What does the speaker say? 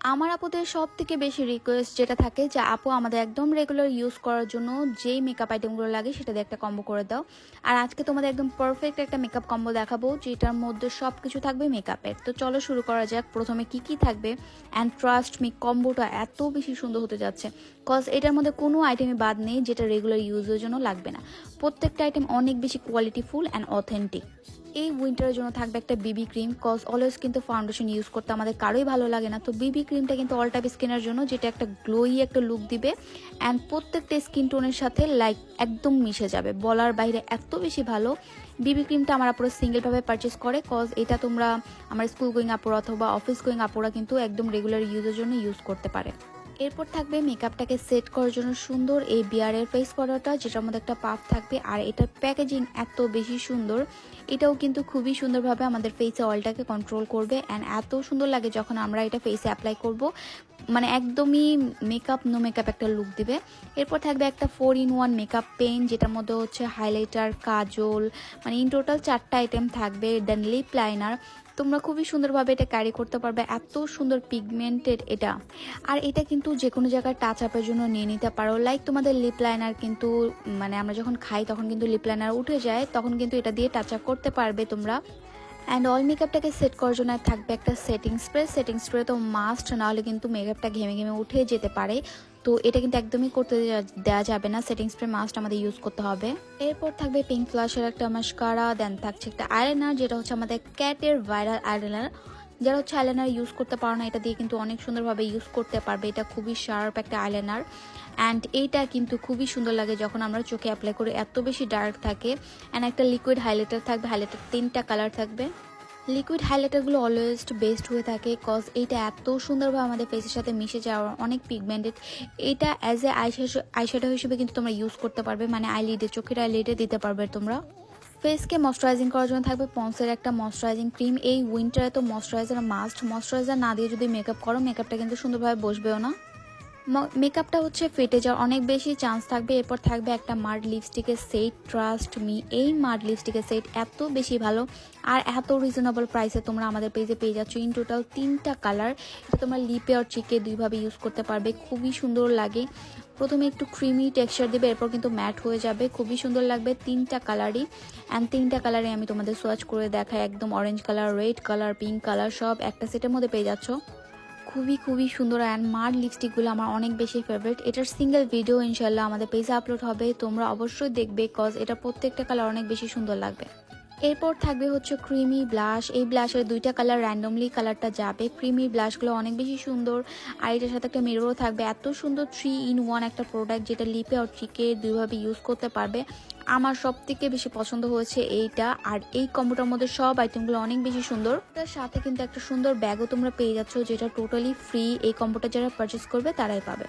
আমার আপুদের সবথেকে বেশি রিকোয়েস্ট যেটা থাকে যে আপু আমাদের একদম রেগুলার ইউজ করার জন্য যেই মেকআপ আইটেমগুলো লাগে সেটা দিয়ে একটা কম্বো করে দাও। আর আজকে তোমাদের একদম পারফেক্ট একটা মেকআপ কম্বো দেখাবো যেটার মধ্যে সব কিছু থাকবে মেকআপের। তো চলো শুরু করা যাক। প্রথমে কি কি থাকবে, অ্যান্ড ট্রাস্ট মি কম্বোটা এত বেশি সুন্দর হতে যাচ্ছে, কজ এটার মধ্যে কোনো আইটেমই বাদ নেই যেটা রেগুলার ইউজের জন্য লাগবে না। প্রত্যেকটা আইটেম অনেক বেশি কোয়ালিটিফুল অ্যান্ড অথেন্টিক। এই উইন্টারের জন্য থাকবে একটা বিবি ক্রিম, কজ অলওয়েজ কিন্তু ফাউন্ডেশন ইউজ করতে আমাদের কারোই ভালো লাগে না। তো বিবি ক্রিমটা কিন্তু অল টাইপ স্কিনের জন্য, যেটা একটা গ্লোই একটা লুক দিবে অ্যান্ড প্রত্যেকটা স্কিন টোনের সাথে লাইক একদম মিশে যাবে, বলার বাইরে এত বেশি ভালো। বিবি ক্রিমটা আমার আপুরা সিঙ্গেলভাবে পারচেস করে, কজ এটা তোমরা আমার স্কুল গোয়িং আপুরা অথবা অফিস গোয়িং আপুরা কিন্তু একদম রেগুলার ইউজের জন্য ইউজ করতে পারে। এরপর থাকবে মেকআপটাকে সেট করার জন্য সুন্দর এই বিয়ারের ফেস পাউডারটা, যেটার মধ্যে একটা পাফ থাকবে। আর এটার প্যাকেজিং এত বেশি সুন্দর, এটাও কিন্তু খুবই সুন্দরভাবে আমাদের ফেসে অয়েলটাকে কন্ট্রোল করবে অ্যান্ড এত সুন্দর লাগে যখন আমরা এটা ফেসে অ্যাপ্লাই করব, মানে একদমই মেকআপ নো মেকআপ একটা লুক দিবে। এরপর থাকবে একটা 4-in-1 মেকআপ পেন, যেটার মধ্যে হচ্ছে হাইলাইটার, কাজল, মানে ইন টোটাল 4টা আইটেম থাকবে। দেন লিপ লাইনার, তোমরা খুবই সুন্দরভাবে এটা ক্যারি করতে পারবে, এত সুন্দর পিগমেন্টেড এটা। আর এটা কিন্তু যে কোনো জায়গায় টাচ আপের জন্য নিয়ে নিতে পারো। লাইক তোমাদের লিপ লাইনার কিন্তু মানে আমরা যখন খাই তখন কিন্তু লিপ লাইনার উঠে যায়, তখন কিন্তু এটা দিয়ে টাচ আপ করতে পারবে তোমরা। অ্যান্ড অল মেকআপটাকে সেট করার জন্য থাকবে একটা সেটিং স্প্রে। সেটিং স্প্রে তো মাস্ট, নাহলে কিন্তু মেকআপটা ঘেমে ঘেমে উঠে যেতে পারে। তো এটা কিন্তু একদমই করতে দেওয়া যাবে না, সেটিং স্প্রে মাস্ট আমাদের ইউজ করতে হবে। এরপর থাকবে পিঙ্ক ফ্লাশের একটা মাস্কারা, দেন থাকছে একটা আইলাইনার, যেটা হচ্ছে আমাদের ক্যাটের ভাইরাল আইলাইনার। যারা হচ্ছে আইলাইনার ইউজ করতে পারো না, এটা দিয়ে কিন্তু অনেক সুন্দরভাবে ইউজ করতে পারবে। এটা খুবই শার্প একটা আইলাইনার অ্যান্ড এইটা কিন্তু খুবই সুন্দর লাগে যখন আমরা চোখে অ্যাপ্লাই করি, এত বেশি ডার্ক থাকে। অ্যান্ড একটা লিকুইড হাইলাইটার থাকবে, হাইলাইটার 3টা কালার থাকবে। লিকুইড হাইলাইটারগুলো অলওয়েজ বেস্ট হয়ে থাকে, কজ এইটা এত সুন্দরভাবে আমাদের ফেসের সাথে মিশে যাওয়ার, অনেক পিগমেন্টেড। এটা অ্যাজ এ আইশ্যাডো হিসেবে কিন্তু তোমরা ইউজ করতে পারবে, মানে আইলিডে, চোখের আইলিডে দিতে পারবে তোমরা। ফেসকে ময়শ্চারাইজিং করার জন্য থাকবে পন্সের একটা ময়শ্চারাইজিং ক্রিম। এই উইন্টারে তো ময়শ্চারাইজার মাস্ট, ময়শ্চারাইজার না দিয়ে যদি মেকআপ করো, মেকআপটা কিন্তু সুন্দরভাবে বসবেও না। মেকআপটা হচ্ছে ফেটে যাওয়ার অনেক বেশি চান্স থাকবে। এরপর থাকবে একটা মার্ড লিপস্টিকের সেট, ট্রাস্ট মি এই মার্ড লিপস্টিকের সেট এত বেশি ভালো আর এত রিজনেবল প্রাইসে তোমরা আমাদের পেজে পেয়ে যাচ্ছ। ইন টোটাল 3টা কালার, এটা তোমরা লিপে আর চিকে দুইভাবে ইউজ করতে পারবে, খুবই সুন্দর লাগে। প্রথমে একটু ক্রিমি টেক্সচার দেবে, এরপর কিন্তু ম্যাট হয়ে যাবে, খুবই সুন্দর লাগবে। 3টা কালারই, অ্যান্ড 3টা কালারে আমি তোমাদের সোয়াচ করে দেখাই। একদম orange colour, red colour, pink colour, সব একটা সেটের মধ্যে পেয়ে যাচ্ছ। খুবই খুবই সুন্দর। অ্যান্ড মার লিপস্টিকগুলো আমার অনেক বেশি ফেভারিট। এটার সিঙ্গেল ভিডিও ইনশাল্লাহ আমাদের পেজে আপলোড হবে, তোমরা অবশ্যই দেখবে, কজ এটা প্রত্যেকটা কালার অনেক বেশি সুন্দর লাগবে। এরপর থাকবে হচ্ছে ক্রিমি ব্লাশ। এই ব্লাশের 2টা কালার র্যান্ডমলি কালারটা যাবে। ক্রিমি ব্লাশগুলো অনেক বেশি সুন্দর, আর এটার সাথে একটা মিররও থাকবে। এত সুন্দর 3-in-1 একটা প্রোডাক্ট, যেটা লিপে আর চিকে দুইভাবে ইউজ করতে পারবে। আমার সব থেকে বেশি পছন্দ হয়েছে এইটা। আর এই কম্বোটার মধ্যে সব আইটেমগুলো অনেক বেশি সুন্দর। তার সাথে কিন্তু একটা সুন্দর ব্যাগও তোমরা পেয়ে যাচ্ছ, যেটা টোটালি ফ্রি। এই কম্বোটা যারা পারচেস করবে তারাই পাবে।